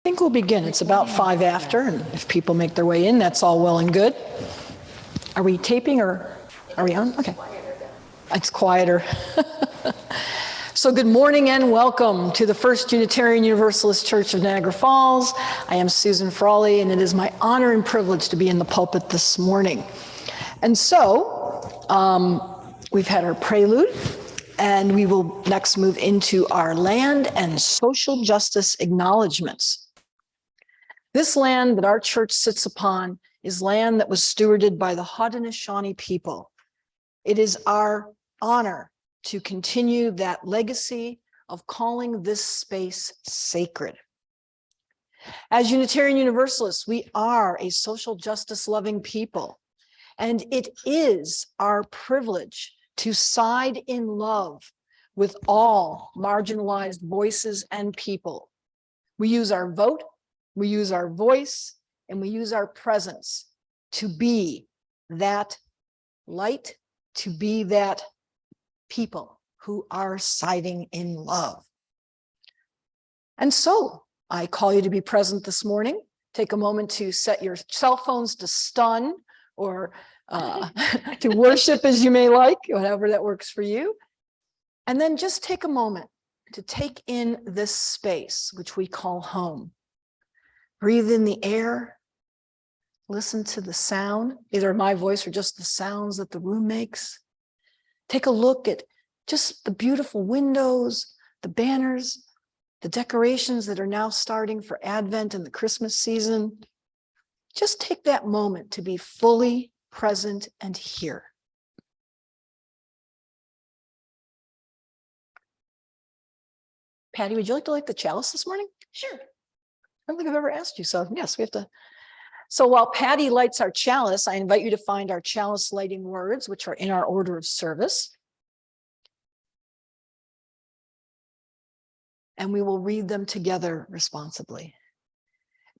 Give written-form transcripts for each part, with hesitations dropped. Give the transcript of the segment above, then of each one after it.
I think we'll begin. It's about 5 after, and if people make their way in, that's all well and good. Are we taping or are we on? Okay. It's quieter. So good morning and welcome to the First Unitarian Universalist Church of Niagara Falls. I am Susan Frawley, and it is my honor and privilege to be in the pulpit this morning. And so we've had our prelude, and we will next move into our land and social justice acknowledgements. This land that our church sits upon is land that was stewarded by the Haudenosaunee people. It is our honor to continue that legacy of calling this space sacred. As Unitarian Universalists, we are a social justice loving people, and it is our privilege to side in love with all marginalized voices and people. We use our vote, we use our voice, and we use our presence to be that light, to be that people who are siding in love. And so I call you to be present this morning. Take a moment to set your cell phones to stun or to worship as you may like, whatever that works for you. And then just take a moment to take in this space, which we call home. Breathe in the air, listen to the sound, either my voice or just the sounds that the room makes. Take a look at just the beautiful windows, the banners, the decorations that are now starting for Advent and the Christmas season. Just take that moment to be fully present and here. Patty, would you like to light the chalice this morning? Sure. I don't think I've ever asked you, so yes, we have to. So while Patty lights our chalice, I invite you to find our chalice lighting words, which are in our order of service. And we will read them together responsibly.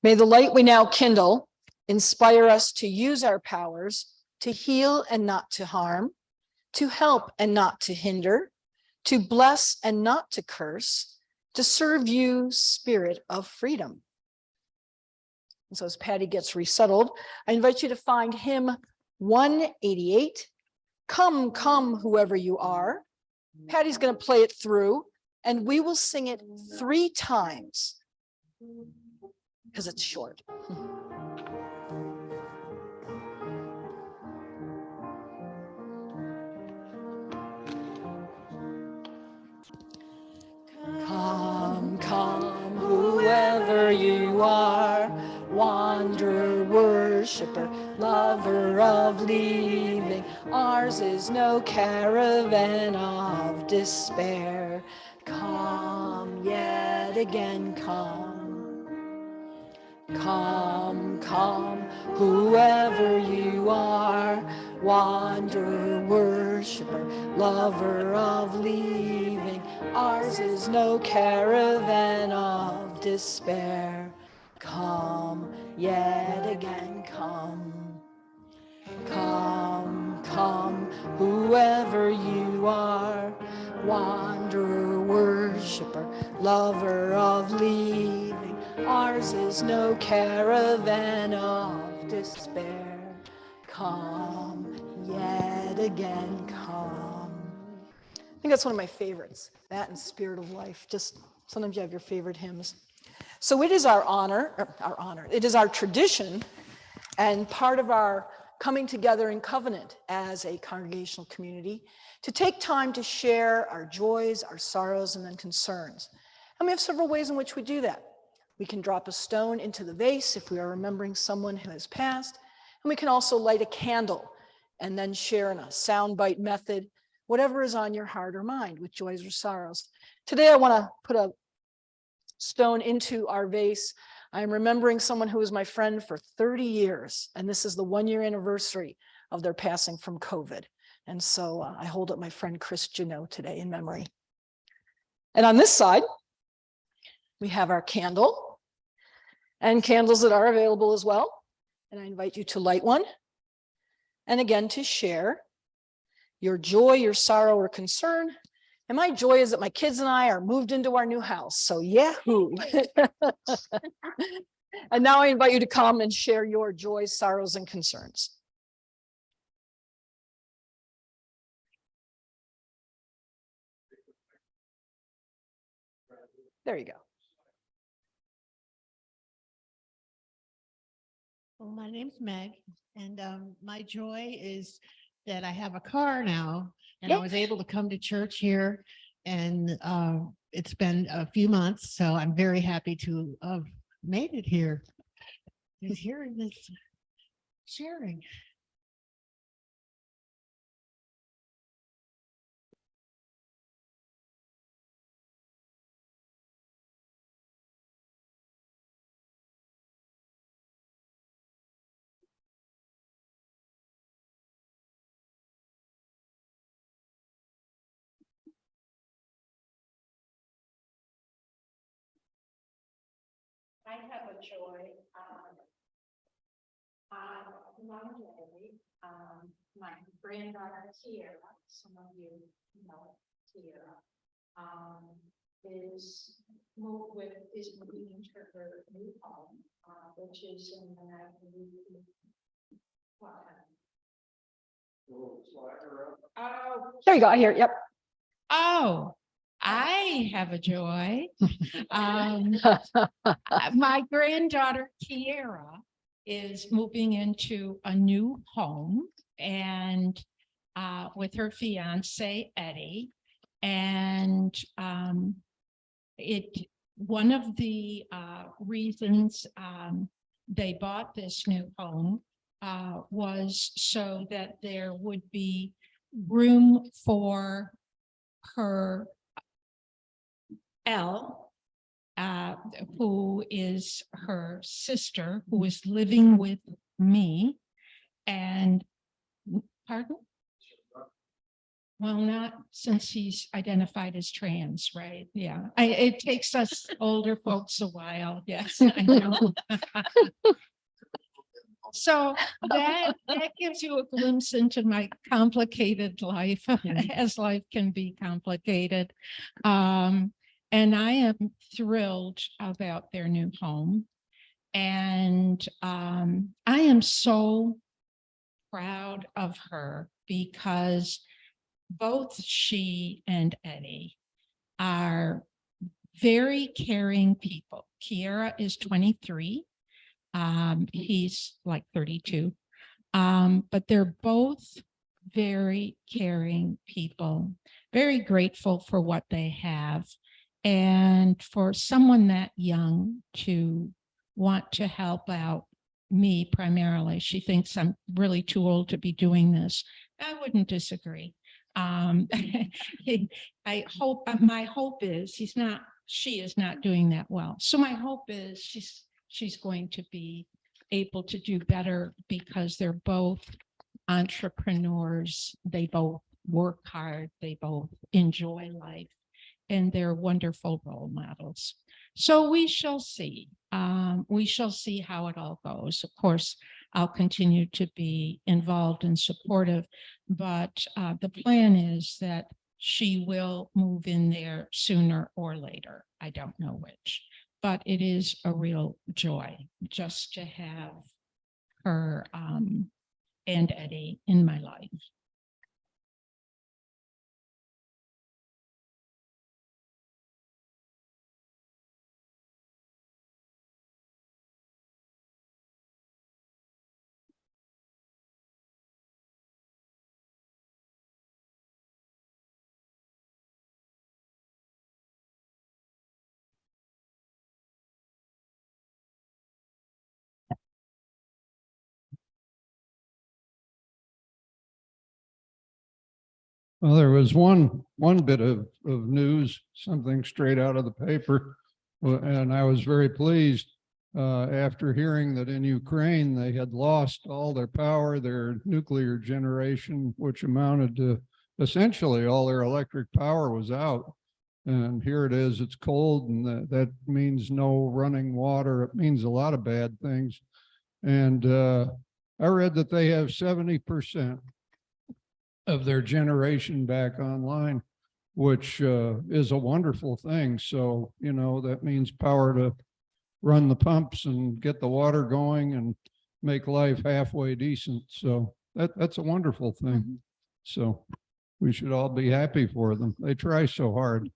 May the light we now kindle inspire us to use our powers to heal and not to harm, to help and not to hinder, to bless and not to curse, to serve you, Spirit of freedom. And so as Patty gets resettled, I invite you to find hymn 188, Come, Come, Whoever You Are. Patty's going to play it through, and we will sing it 3 times because it's short. Come, come, whoever you are, wanderer, worshiper, lover of leaving. Ours is no caravan of despair. Come, yet again come. Come, come, whoever you are, wanderer, worshiper, lover of leaving. Ours is no caravan of despair. Come, yet again come. Come, come, whoever you are, wanderer, worshiper, lover of leaving. Ours is no caravan of despair. Come, yet again come. I think that's one of my favorites, that and Spirit of Life. Just sometimes you have your favorite hymns. So it is our honor, it is our tradition and part of our coming together in covenant as a congregational community to take time to share our joys, our sorrows, and then concerns. And we have several ways in which we do that. We can drop a stone into the vase if we are remembering someone who has passed, and we can also light a candle and then share in a soundbite method, whatever is on your heart or mind with joys or sorrows. Today I want to put a stone into our vase. I'm remembering someone who was my friend for 30 years, and this is the 1-year anniversary of their passing from COVID. And so I hold up my friend Chris Janot today in memory. And on this side, we have our candle and candles that are available as well. And I invite you to light one. And again, to share your joy, your sorrow, or concern, And my joy is that my kids and I are moved into our new house. So yahoo. And now I invite you to come and share your joys, sorrows, and concerns. There you go. Well, my name's Meg, and my joy is that I have a car now, and I was able to come to church here, and it's been a few months, so I'm very happy to have made it here. Just hearing this sharing. I have a joy. My granddaughter Tiara, some of you know Tiara, is moving into her new home, which is in the There you go. I hear it. Yep. Oh, I have a joy. My granddaughter Kiera is moving into a new home and with her fiance Eddie. And one of the reasons they bought this new home was so that there would be room for her Elle, who is her sister, who is living with me. And pardon? Well, not since he's identified as trans, right? Yeah, it takes us older folks a while. Yes, I know. So that gives you a glimpse into my complicated life, as life can be complicated. And I am thrilled about their new home. And I am so proud of her because both she and Eddie are very caring people. Kiera is 23. He's like 32. But they're both very caring people, very grateful for what they have. And for someone that young to want to help out me primarily, she thinks I'm really too old to be doing this. I wouldn't disagree. I hope, my hope is she is not doing that well. So my hope is she's going to be able to do better because they're both entrepreneurs. They both work hard. They both enjoy life, and they're wonderful role models. So we shall see. We shall see how it all goes. Of course, I'll continue to be involved and supportive, but the plan is that she will move in there sooner or later. I don't know which, but it is a real joy just to have her and Eddie in my life. Well, there was one bit of news, something straight out of the paper, and I was very pleased after hearing that in Ukraine they had lost all their power, their nuclear generation, which amounted to essentially all their electric power was out. And here it is, it's cold, and that means no running water. It means a lot of bad things. And I read that they have 70% of their generation back online. which is a wonderful thing. So, you know, that means power to run the pumps and get the water going and make life halfway decent. So that's a wonderful thing. So we should all be happy for them. They try so hard.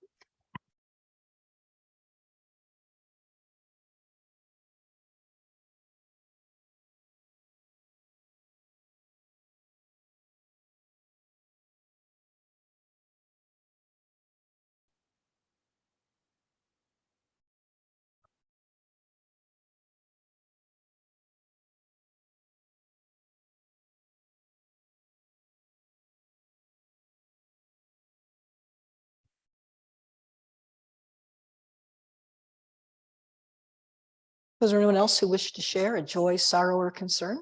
Was there anyone else who wished to share a joy, sorrow, or concern?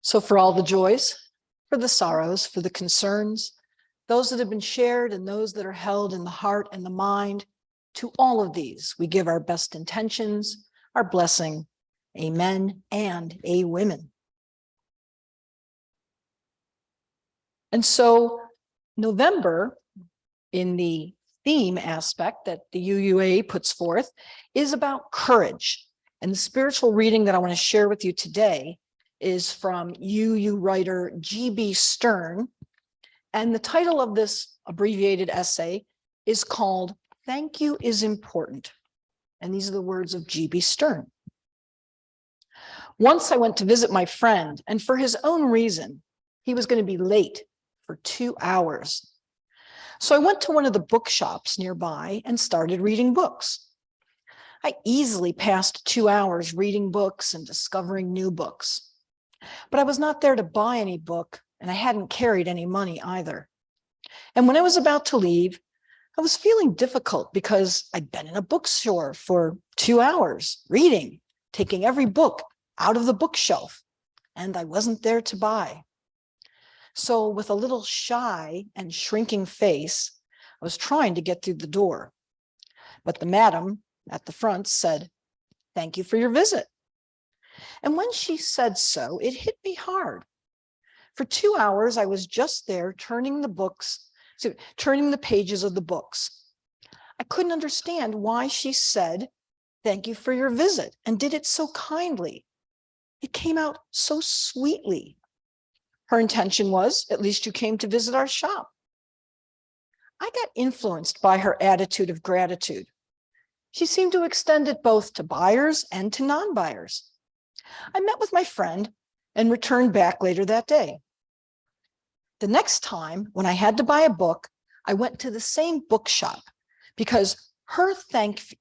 So for all the joys, for the sorrows, for the concerns, those that have been shared and those that are held in the heart and the mind, to all of these, we give our best intentions, our blessing, amen and a women. And so November, in the theme aspect that the UUA puts forth, is about courage. And the spiritual reading that I want to share with you today is from UU writer G.B. Stern. And the title of this abbreviated essay is called "Thank You is Important." And these are the words of G.B. Stern. Once I went to visit my friend, and for his own reason, he was going to be late for 2 hours. So I went to one of the bookshops nearby and started reading books. I easily passed 2 hours reading books and discovering new books. But I was not there to buy any book, and I hadn't carried any money either. And when I was about to leave, I was feeling difficult because I'd been in a bookstore for 2 hours reading, taking every book out of the bookshelf, and I wasn't there to buy. So with a little shy and shrinking face, I was trying to get through the door. But the madam at the front said, "Thank you for your visit." And when she said so, it hit me hard. For 2 hours, I was just there turning the pages of the books. I couldn't understand why she said, "Thank you for your visit," and did it so kindly. It came out so sweetly. Her intention was, at least you came to visit our shop. I got influenced by her attitude of gratitude. She seemed to extend it both to buyers and to non-buyers. I met with my friend and returned back later that day. The next time when I had to buy a book, I went to the same bookshop because her thank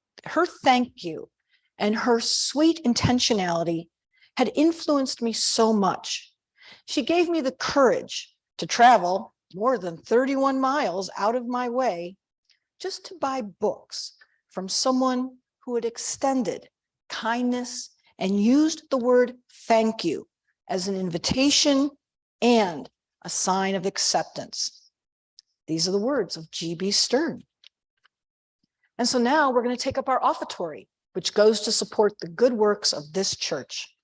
you and her sweet intentionality had influenced me so much. She gave me the courage to travel more than 31 miles out of my way just to buy books from someone who had extended kindness and used the word "thank you" as an invitation and a sign of acceptance. These are the words of G.B. Stern. And so now we're going to take up our offertory, which goes to support the good works of this church.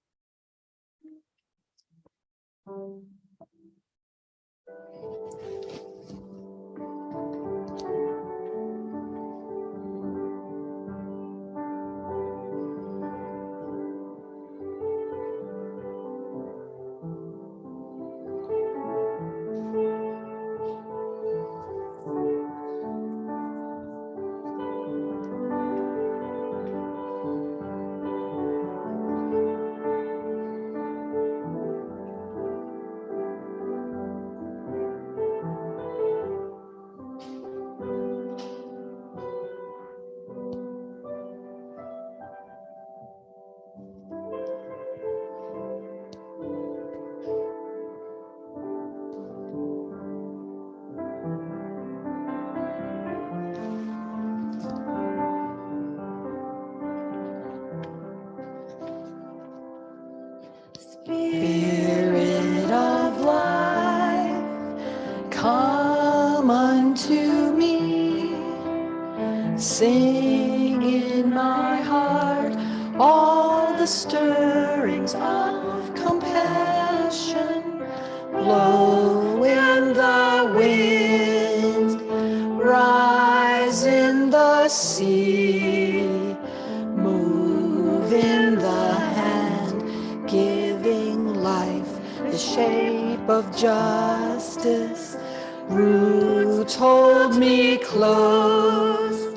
Spirit of life, come unto me. Sing in my heart all the stirrings of compassion. Blow in the of justice, Ruth told me close,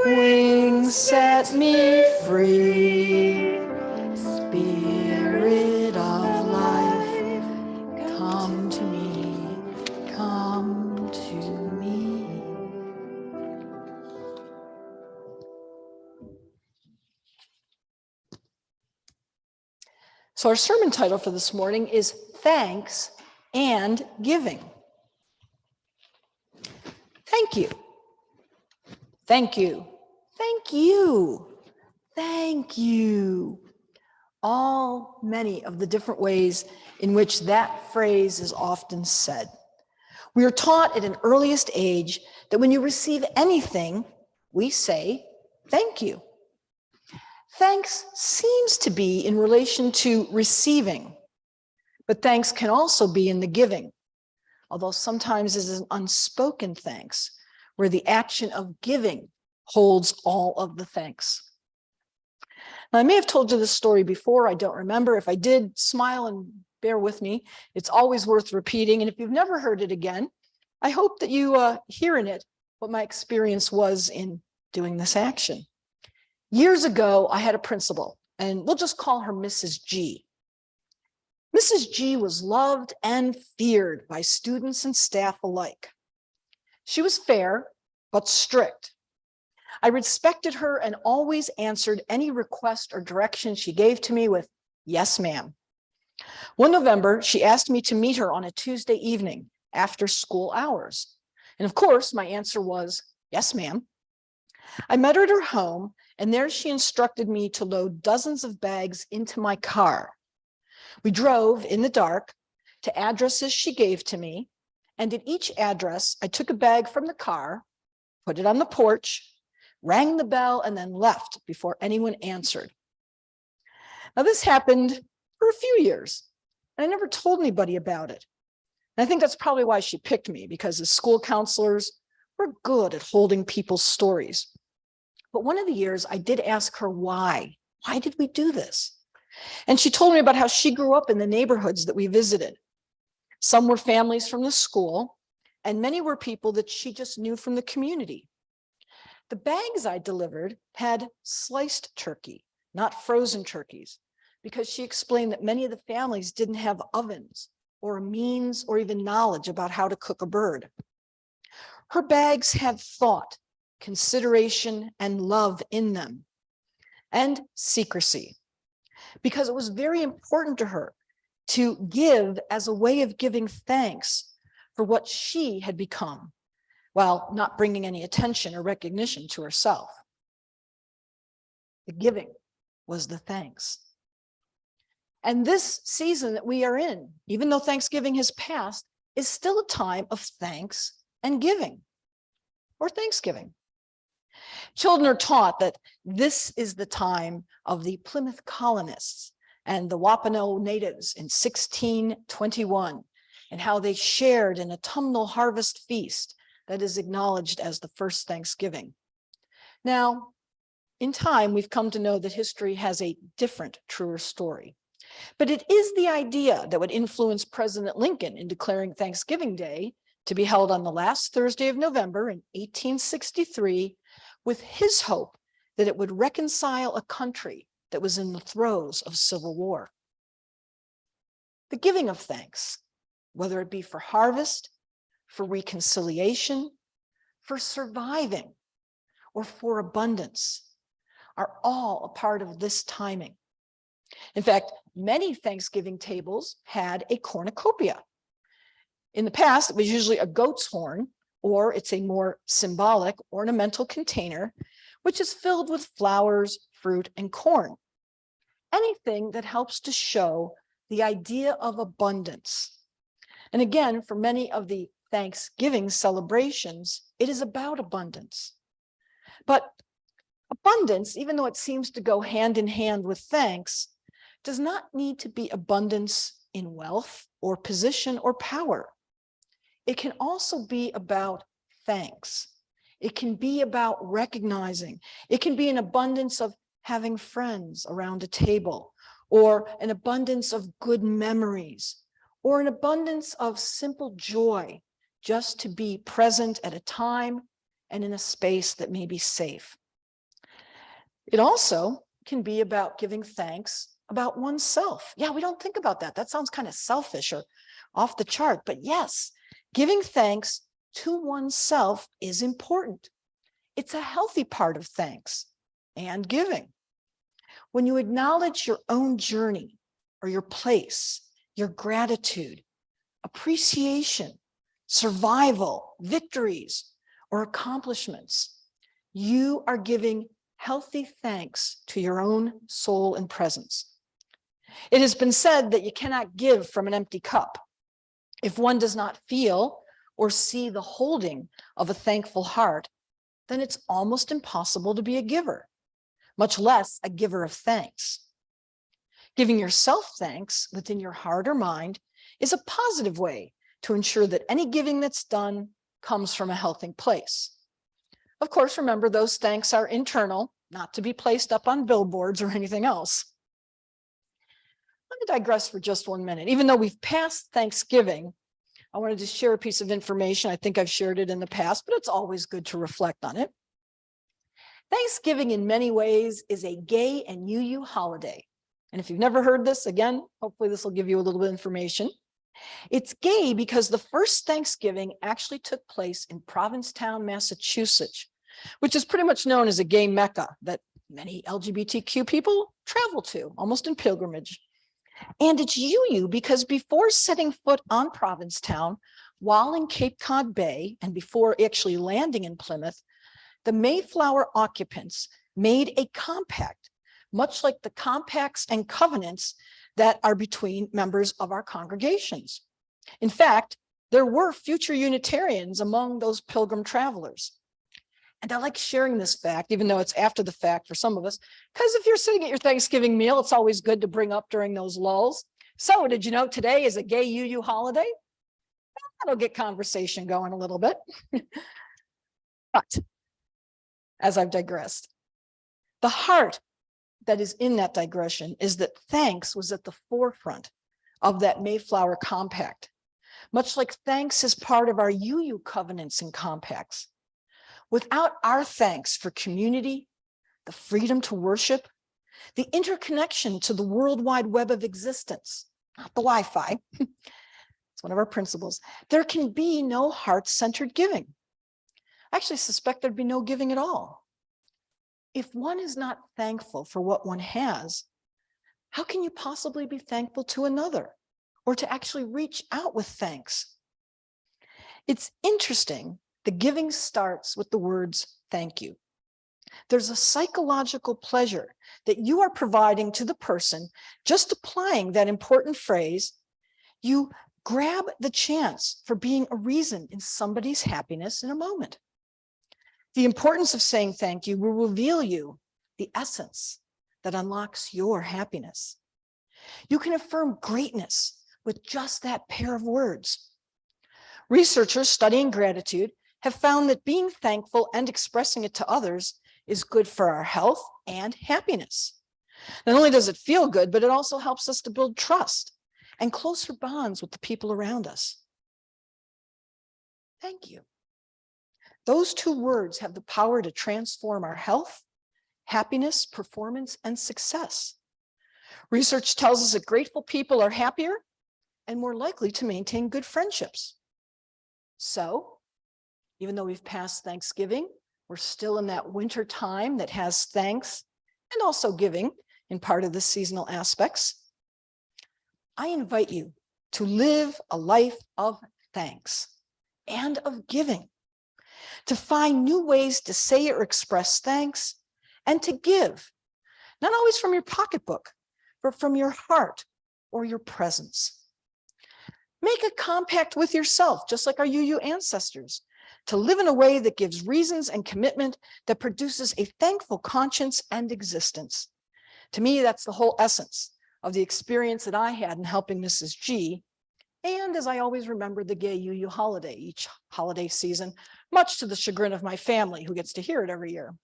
wings set me free, Spirit of life, come to me, come to me. So our sermon title for this morning is Thanks and Giving. Thank you. Thank you. Thank you. Thank you. Many of the different ways in which that phrase is often said. We are taught at an earliest age that when you receive anything, we say, thank you. Thanks seems to be in relation to receiving, but thanks can also be in the giving, although sometimes it is an unspoken thanks, where the action of giving holds all of the thanks. Now, I may have told you this story before, I don't remember. If I did, smile and bear with me. It's always worth repeating, and if you've never heard it again, I hope that you hear in it what my experience was in doing this action. Years ago, I had a principal, and we'll just call her Mrs. G. Mrs. G was loved and feared by students and staff alike. She was fair, but strict. I respected her and always answered any request or direction she gave to me with, yes, ma'am. One November, she asked me to meet her on a Tuesday evening after school hours. And of course, my answer was, yes, ma'am. I met her at her home, and there she instructed me to load dozens of bags into my car. We drove in the dark to addresses she gave to me, and at each address, I took a bag from the car, put it on the porch, rang the bell, and then left before anyone answered. Now, this happened for a few years, and I never told anybody about it. And I think that's probably why she picked me, because as school counselors, we're good at holding people's stories. But one of the years, I did ask her why. Why did we do this? And she told me about how she grew up in the neighborhoods that we visited. Some were families from the school, and many were people that she just knew from the community. The bags I delivered had sliced turkey, not frozen turkeys, because she explained that many of the families didn't have ovens or a means or even knowledge about how to cook a bird. Her bags had thought, consideration, and love in them, and secrecy, because it was very important to her to give as a way of giving thanks for what she had become, while not bringing any attention or recognition to herself. The giving was the thanks. And this season that we are in, even though Thanksgiving has passed, is still a time of thanks and giving, or Thanksgiving. Children are taught that this is the time of the Plymouth colonists and the Wampanoag natives in 1621, and how they shared an autumnal harvest feast that is acknowledged as the first Thanksgiving. Now, in time, we've come to know that history has a different, truer story. But it is the idea that would influence President Lincoln in declaring Thanksgiving Day to be held on the last Thursday of November in 1863, with his hope that it would reconcile a country that was in the throes of civil war. The giving of thanks, whether it be for harvest, for reconciliation, for surviving, or for abundance, are all a part of this timing. In fact, many Thanksgiving tables had a cornucopia. In the past, it was usually a goat's horn, or it's a more symbolic ornamental container, which is filled with flowers, fruit, and corn. Anything that helps to show the idea of abundance. And again, for many of the Thanksgiving celebrations, it is about abundance. But abundance, even though it seems to go hand in hand with thanks, does not need to be abundance in wealth or position or power. It can also be about thanks. It can be about recognizing. It can be an abundance of having friends around a table, or an abundance of good memories, or an abundance of simple joy just to be present at a time and in a space that may be safe. It also can be about giving thanks about oneself. Yeah, we don't think about that. That sounds kind of selfish or off the chart, but yes, giving thanks to oneself is important. It's a healthy part of thanks and giving. When you acknowledge your own journey or your place, your gratitude, appreciation, survival, victories, or accomplishments, you are giving healthy thanks to your own soul and presence. It has been said that you cannot give from an empty cup. If one does not feel or see the holding of a thankful heart, then it's almost impossible to be a giver, much less a giver of thanks. Giving yourself thanks within your heart or mind is a positive way to ensure that any giving that's done comes from a healthy place. Of course, remember, those thanks are internal, not to be placed up on billboards or anything else. Let me digress for just 1 minute. Even though we've passed Thanksgiving, I wanted to share a piece of information. I think I've shared it in the past, but it's always good to reflect on it. Thanksgiving in many ways is a gay and UU holiday. And if you've never heard this, again, hopefully this will give you a little bit of information. It's gay because the first Thanksgiving actually took place in Provincetown, Massachusetts, which is pretty much known as a gay Mecca that many LGBTQ people travel to, almost in pilgrimage. And it's UU because before setting foot on Provincetown, while in Cape Cod Bay, and before actually landing in Plymouth, the Mayflower occupants made a compact, much like the compacts and covenants that are between members of our congregations. In fact, there were future Unitarians among those pilgrim travelers. And I like sharing this fact, even though it's after the fact for some of us, because if you're sitting at your Thanksgiving meal, it's always good to bring up during those lulls. So did you know today is a gay UU holiday? That'll get conversation going a little bit. But as I've digressed, the heart that is in that digression is that thanks was at the forefront of that Mayflower Compact, much like thanks is part of our UU covenants and compacts. Without our thanks for community, the freedom to worship, the interconnection to the World Wide Web of existence, not the Wi-Fi, it's one of our principles, there can be no heart-centered giving. I actually suspect there'd be no giving at all. If one is not thankful for what one has, how can you possibly be thankful to another or to actually reach out with thanks? It's interesting. The giving starts with the words, thank you. There's a psychological pleasure that you are providing to the person just applying that important phrase. You grab the chance for being a reason in somebody's happiness in a moment. The importance of saying thank you will reveal you the essence that unlocks your happiness. You can affirm greatness with just that pair of words. Researchers studying gratitude have found that being thankful and expressing it to others is good for our health and happiness. Not only does it feel good, but it also helps us to build trust and closer bonds with the people around us. Thank you. Those two words have the power to transform our health, happiness, performance, and success. Research tells us that grateful people are happier and more likely to maintain good friendships. So, even though we've passed Thanksgiving, we're still in that winter time that has thanks and also giving in part of the seasonal aspects. I invite you to live a life of thanks and of giving, to find new ways to say or express thanks and to give, not always from your pocketbook, but from your heart or your presence. Make a compact with yourself, just like our UU ancestors, to live in a way that gives reasons and commitment that produces a thankful conscience and existence. To me, that's the whole essence of the experience that I had in helping Mrs. G. And as I always remember, the gay UU holiday, each holiday season, much to the chagrin of my family, who gets to hear it every year.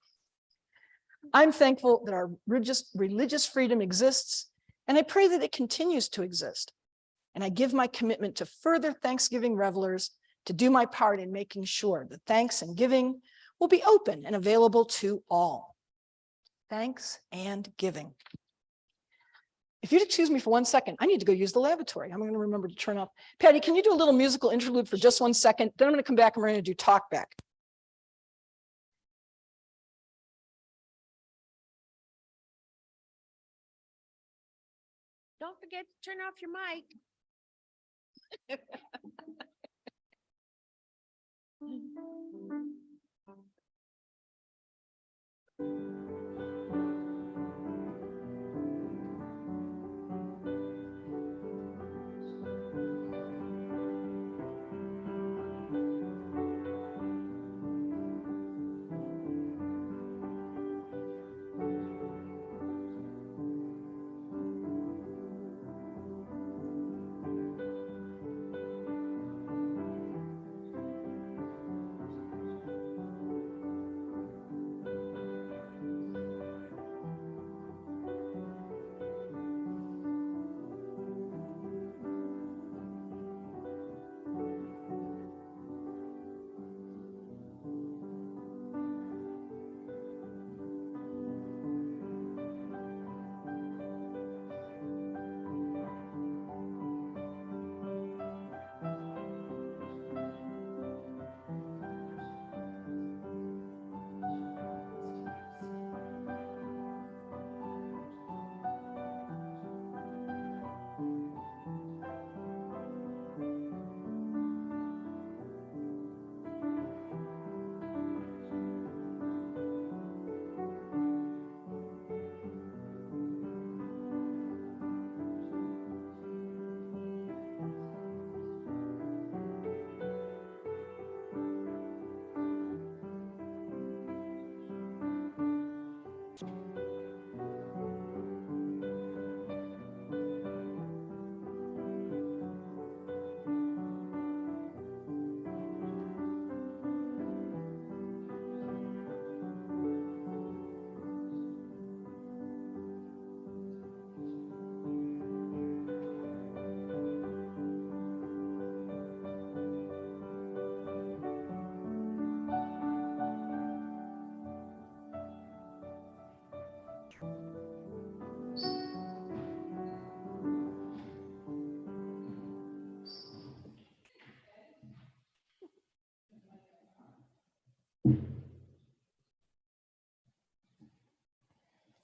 I'm thankful that our religious freedom exists, and I pray that it continues to exist. and I give my commitment to further Thanksgiving revelers to do my part in making sure that thanks and giving will be open and available to all. Thanks and giving. If you'd excuse me for 1 second, I need to go use the lavatory. I'm going to remember to turn off. Patty, can you do a little musical interlude for just 1 second? Then I'm going to come back and we're going to do talk back. Don't forget to turn off your mic.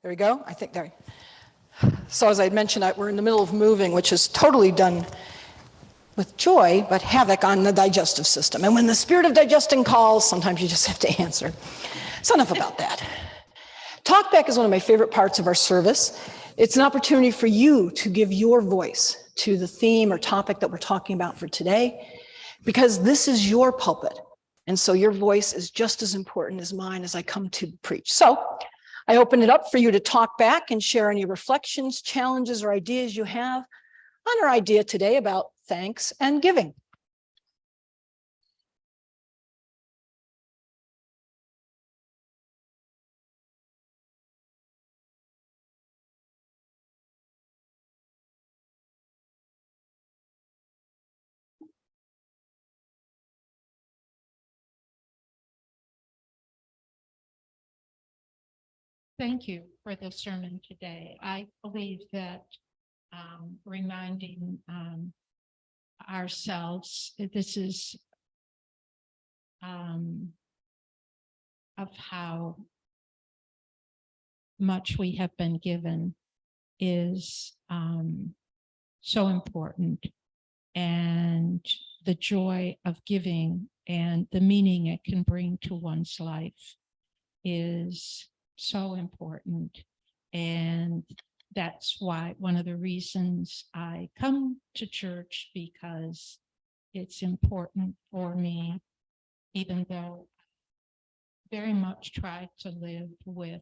There we go. I think there. So as I mentioned, we're in the middle of moving, which is totally done with joy, but havoc on the digestive system. And when the spirit of digesting calls, sometimes you just have to answer. So enough about that. Talkback is one of my favorite parts of our service. It's an opportunity for you to give your voice to the theme or topic that we're talking about for today, because this is your pulpit. And so your voice is just as important as mine as I come to preach. So I open it up for you to talk back and share any reflections, challenges, or ideas you have on our idea today about thanks and giving. Thank you for the sermon today. I believe that reminding ourselves that this is of how much we have been given is so important, and the joy of giving and the meaning it can bring to one's life is so important. And that's why one of the reasons I come to church, because it's important for me, even though I very much try to live with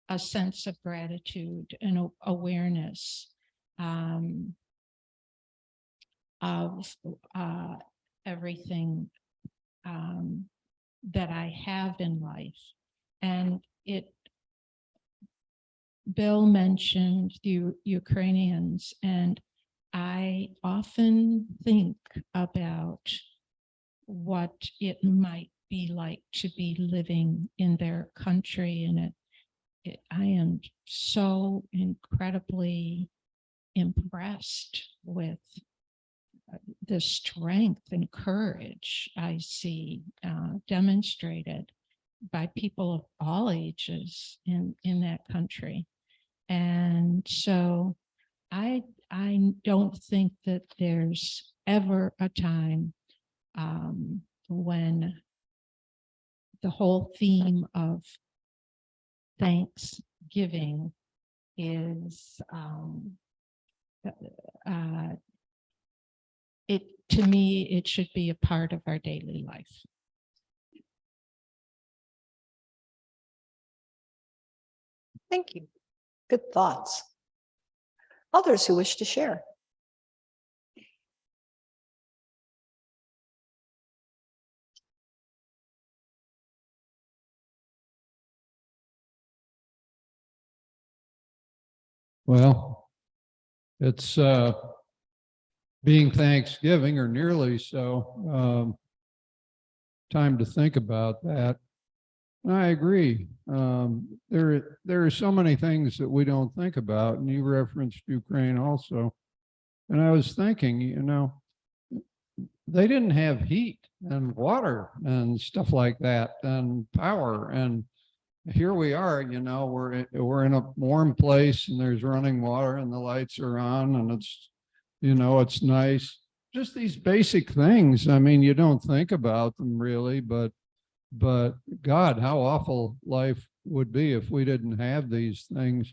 a sense of gratitude and awareness of everything that I have in life. And Bill mentioned the Ukrainians, and I often think about what it might be like to be living in their country. And I am so incredibly impressed with the strength and courage I see demonstrated by people of all ages in that country. And so I don't think that there's ever a time when the whole theme of Thanksgiving is to me, it should be a part of our daily life. Thank you. Good thoughts. Others who wish to share? Well, it's being Thanksgiving or nearly so. Time to think about that. I agree. There are so many things that we don't think about, and you referenced Ukraine also. And I was thinking, you know, they didn't have heat and water and stuff like that and power. And here we are, you know, we're in a warm place and there's running water and the lights are on and it's, you know, it's nice. Just these basic things. I mean, you don't think about them really, but God, how awful life would be if we didn't have these things.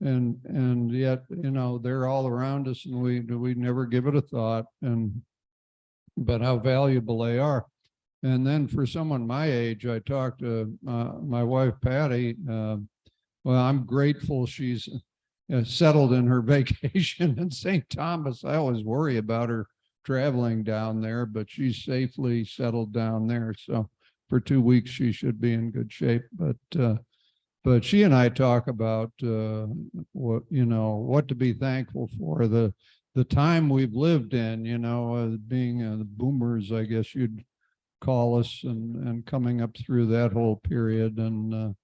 And yet, you know, they're all around us and we never give it a thought, but how valuable they are. And then for someone my age, I talked to my wife, Patty. Well, I'm grateful she's settled in her vacation in St. Thomas. I always worry about her traveling down there, but she's safely settled down there. So for 2 weeks, she should be in good shape. But she and I talk about what, you know, what to be thankful for, the time we've lived in, you know, being the boomers, I guess you'd call us, and coming up through that whole period, and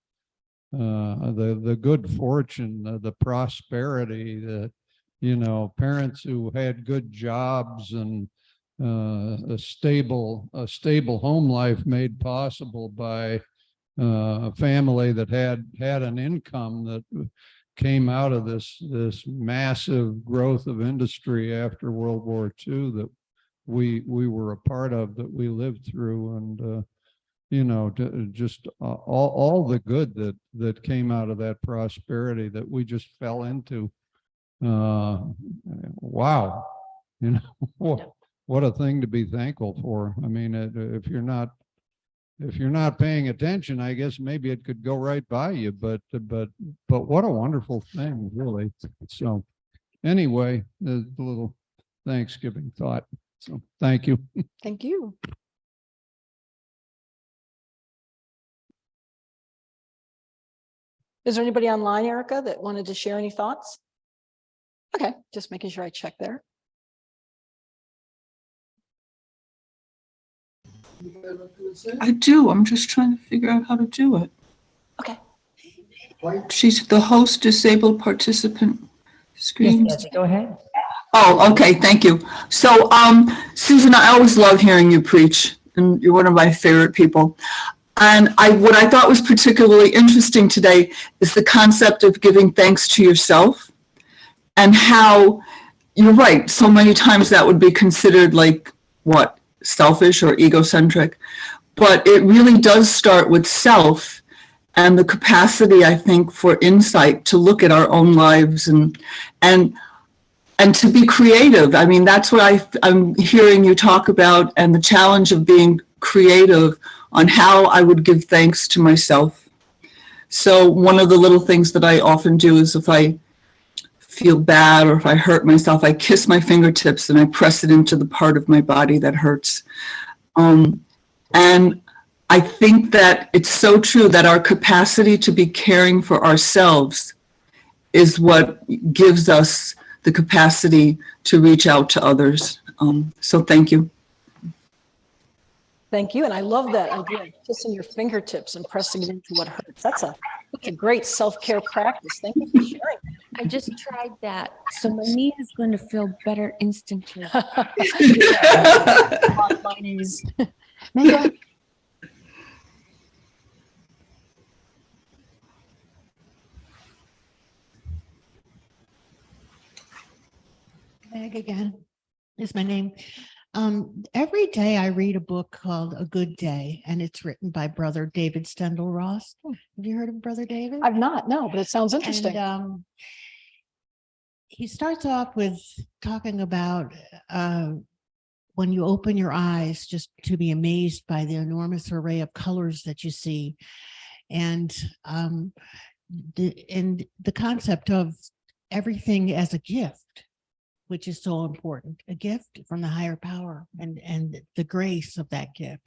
the good fortune, the prosperity, the, you know, parents who had good jobs and a stable home life made possible by a family that had an income that came out of this massive growth of industry after World War II that we were a part of, that we lived through, and you know, just all the good that came out of that prosperity that we just fell into. Wow, you know, what a thing to be thankful for. I mean, if you're not paying attention, I guess maybe it could go right by you, but what a wonderful thing, really. So anyway, the little Thanksgiving thought. So thank you. Thank you. Is there anybody online, Erica, that wanted to share any thoughts? Okay, just making sure I check there. I do. I'm just trying to figure out how to do it. Okay. She's the host disabled participant screen. Yes, Nancy, go ahead. Oh, okay. Thank you. So, Susan, I always love hearing you preach, and you're one of my favorite people. And what I thought was particularly interesting today is the concept of giving thanks to yourself, and how you're right. So many times that would be considered like what? Selfish or egocentric, but it really does start with self and the capacity, I think, for insight to look at our own lives and to be creative. I mean, that's what I'm hearing you talk about, and the challenge of being creative on how I would give thanks to myself. So one of the little things that I often do is if I feel bad or if I hurt myself, I kiss my fingertips and I press it into the part of my body that hurts. And I think that it's so true that our capacity to be caring for ourselves is what gives us the capacity to reach out to others. So thank you. Thank you. And I love that idea, kissing your fingertips and pressing it into what hurts. That's a great self-care practice. Thank you for sharing. I just tried that. So my knee is going to feel better instantly. Mine is. Meg, Meg again is my name. Every day I read a book called A Good Day, and it's written by Brother David Stendhal Ross. Have you heard of Brother David? I've not, no, but it sounds interesting. And he starts off with talking about when you open your eyes, just to be amazed by the enormous array of colors that you see, and the concept of everything as a gift, which is so important, a gift from the higher power, and the grace of that gift.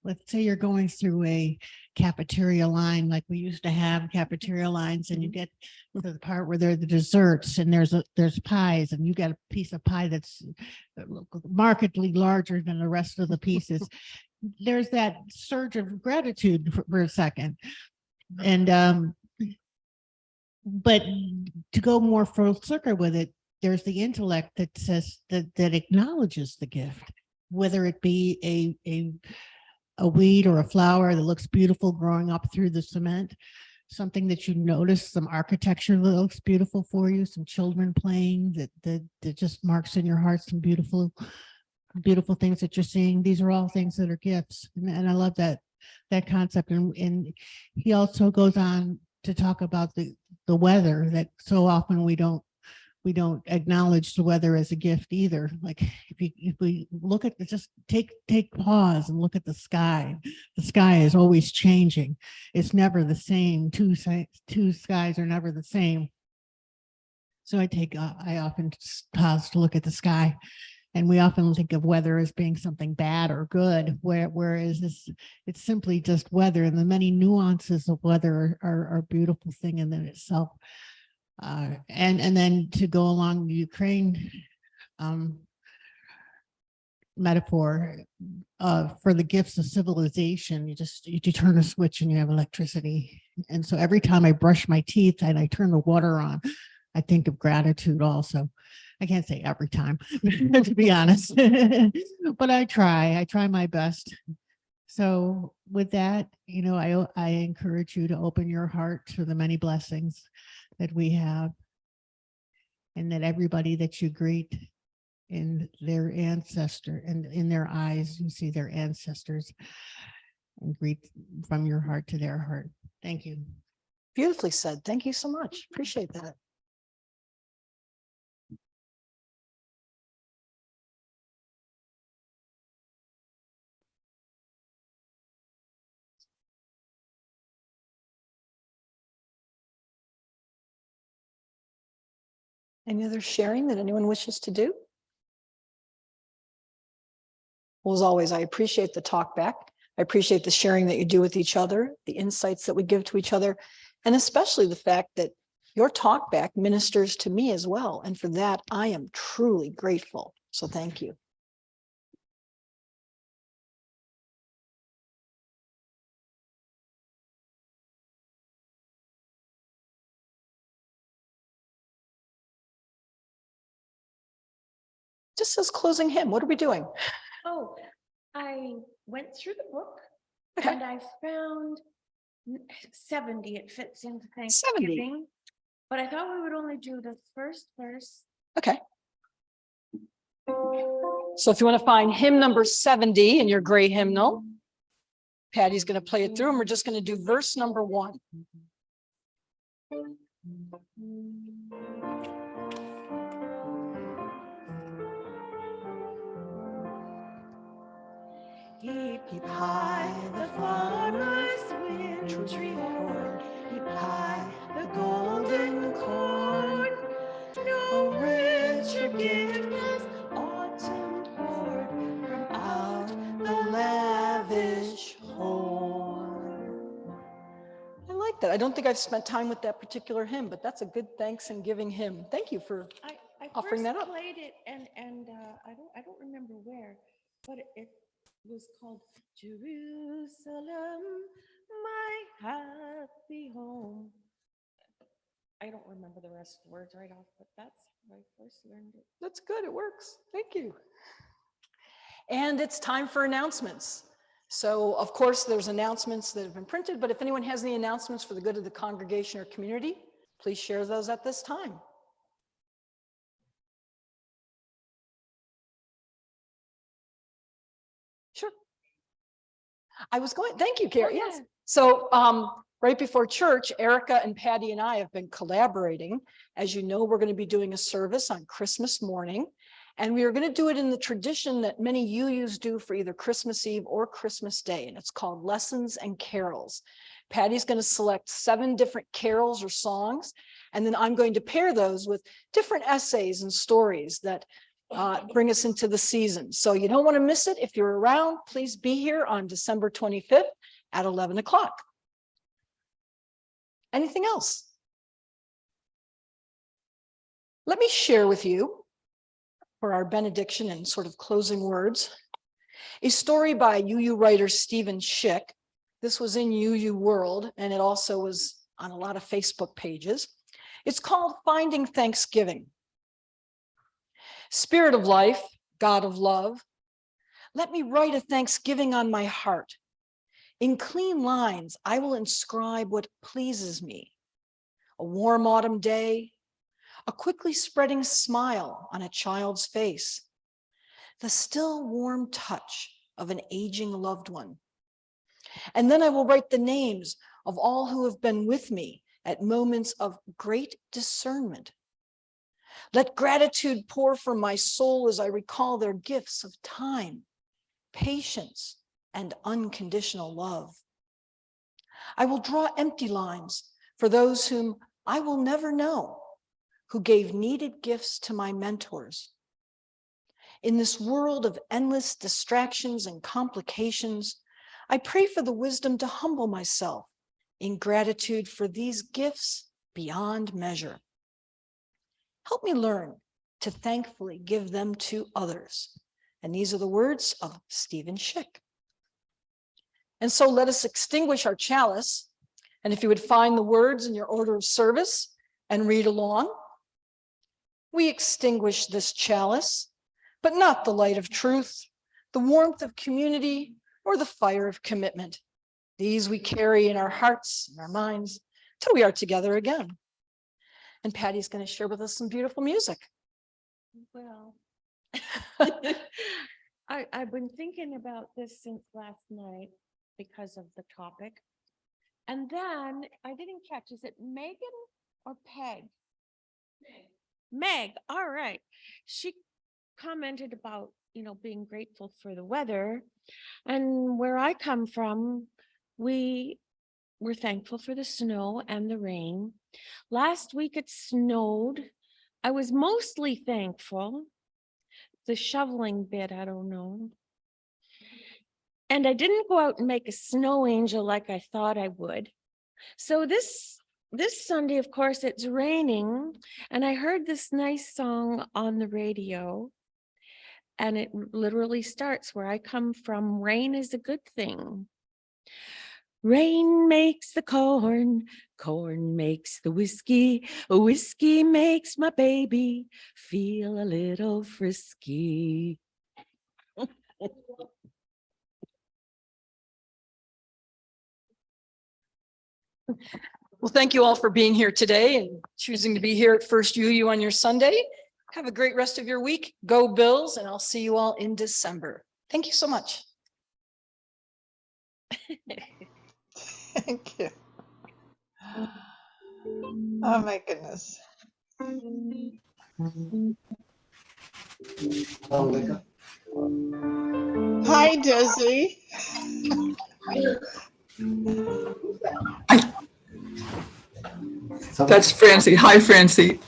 Let's say you're going through a cafeteria line, like we used to have cafeteria lines, and you get to the part where there are the desserts and there's pies, and you get a piece of pie that's markedly larger than the rest of the pieces. There's that surge of gratitude for a second. And but to go more full circle with it, there's the intellect that says that acknowledges the gift, whether it be a weed or a flower that looks beautiful growing up through the cement, something that you notice, some architecture that looks beautiful for you, some children playing that just marks in your heart some beautiful things that you're seeing. These are all things that are gifts, and I love that concept. And he also goes on to talk about the weather, that so often we don't acknowledge the weather as a gift either. Like if we look at just take pause and look at the sky. The sky is always changing. It's never the same. Two skies are never the same. So I often pause to look at the sky, and we often think of weather as being something bad or good, whereas it's simply just weather, and the many nuances of weather are a beautiful thing in itself. And then to go along the Ukraine metaphor for the gifts of civilization, you turn a switch and you have electricity. And so every time I brush my teeth and I turn the water on, I think of gratitude also. I can't say every time, to be honest, but I try my best. So with that, I encourage you to open your heart to the many blessings that we have, and that everybody that you greet in their ancestor, and in their eyes, you see their ancestors, and greet from your heart to their heart. Thank you. Beautifully said. Thank you so much. Appreciate that. Any other sharing that anyone wishes to do? Well, as always, I appreciate the talk back. I appreciate the sharing that you do with each other, the insights that we give to each other, and especially the fact that your talk back ministers to me as well. And for that, I am truly grateful. So thank you. Just says closing hymn. What are we doing? Oh, I went through the book Okay. and I found 70. It fits into 70. Thanksgiving, but I thought we would only do the first verse. Okay. So if you want to find hymn number 70 in your gray hymnal, Patty's going to play it through, and we're just going to do verse number 1. Heap high the farmer's wintry hoard, heap high the golden corn. No richer gift has autumn poured from out the lavish horn. I like that. I don't think I've spent time with that particular hymn, but that's a good thanks and giving hymn. Thank you for I offering that up. Played it and I don't remember where, but it was called Jerusalem, my happy home. I don't remember the rest of the words right off, but that's when I first learned it. That's good. It works. Thank you. And it's time for announcements. So of course there's announcements that have been printed, but if anyone has any announcements for the good of the congregation or community, please share those at this time. Sure. Thank you, Carrie. Yes. So right before church, Erica and Patty and I have been collaborating. As you know, we're going to be doing a service on Christmas morning, and we are going to do it in the tradition that many UUs do for either Christmas Eve or Christmas Day, and it's called Lessons and Carols. Patty's going to select 7 different carols or songs, and then I'm going to pair those with different essays and stories that bring us into the season. So you don't want to miss it. If you're around, please be here on December 25th at 11 o'clock. Anything else? Let me share with you, for our benediction and sort of closing words, a story by UU writer Stephen Schick. This was in UU World, and it also was on a lot of Facebook pages. It's called Finding Thanksgiving. Spirit of life, God of love, let me write a thanksgiving on my heart. In clean lines, I will inscribe what pleases me. A warm autumn day, a quickly spreading smile on a child's face, the still warm touch of an aging loved one. And then I will write the names of all who have been with me at moments of great discernment. Let gratitude pour from my soul as I recall their gifts of time, patience, and unconditional love. I will draw empty lines for those whom I will never know, who gave needed gifts to my mentors. In this world of endless distractions and complications, I pray for the wisdom to humble myself in gratitude for these gifts beyond measure. Help me learn to thankfully give them to others. And these are the words of Stephen Schick. And so let us extinguish our chalice. And if you would find the words in your order of service and read along. We extinguish this chalice, but not the light of truth, the warmth of community, or the fire of commitment. These we carry in our hearts and our minds till we are together again. And Patty's going to share with us some beautiful music. Well, I've been thinking about this since last night because of the topic. And then I didn't catch, is it Megan or Peg? Meg, all right. She commented about, being grateful for the weather. And where I come from, we're thankful for the snow and the rain. Last week it snowed. I was mostly thankful. The shoveling bit, I don't know. And I didn't go out and make a snow angel like I thought I would. So this Sunday, of course, it's raining, and I heard this nice song on the radio, and it literally starts, where I come from, rain is a good thing. Rain makes the corn, corn makes the whiskey, whiskey makes my baby feel a little frisky. Well, thank you all for being here today and choosing to be here at First UU on your Sunday. Have a great rest of your week. Go Bills, and I'll see you all in December. Thank you so much. Thank you. Oh my goodness. Hi, Desi. That's Francie. Hi, Francie.